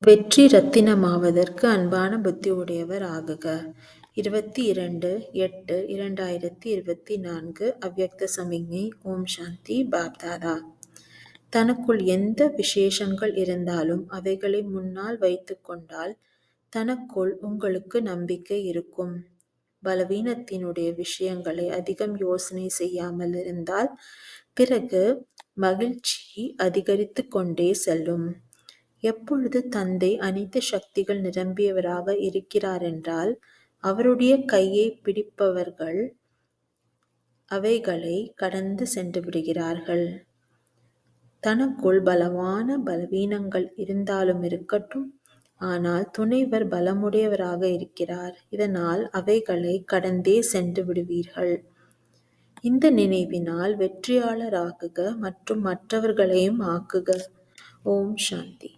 வெற்றி ரத்தினமாவதற்கு அன்பான புத்தி உடையவர் ஆகுக. 22/8/2024 அவ்யக்த சமிக்ஞை. ஓம் சாந்தி. பாப்தாதா. தனக்குள் எந்த விசேஷங்கள் இருந்தாலும் அவைகளை முன்னால் வைத்துக் கொண்டால் தனக்குள் உங்களுக்கு நம்பிக்கை இருக்கும். பலவீனத்தினுடைய விஷயங்களை அதிகம் யோசனை செய்யாமல் இருந்தால் பிறகு மகிழ்ச்சி அதிகரித்துக் கொண்டே செல்லும். எப்பொழுது தந்தை அனைத்து சக்திகள் நிரம்பியவராக இருக்கிறாரென்றால் அவருடைய கையை பிடிப்பவர்கள் அவைகளை கடந்து சென்று விடுகிறார்கள். தனக்குள் பலவான பலவீனங்கள் இருந்தாலும் இருக்கட்டும், ஆனால் துணைவர் பலமுடையவராக இருக்கிறார். இதனால் அவைகளை கடந்தே சென்று விடுவீர்கள். இந்த நினைவினால் வெற்றியாளராகுக மற்றும் மற்றவர்களையும் ஆக்குக. ஓம் சாந்தி.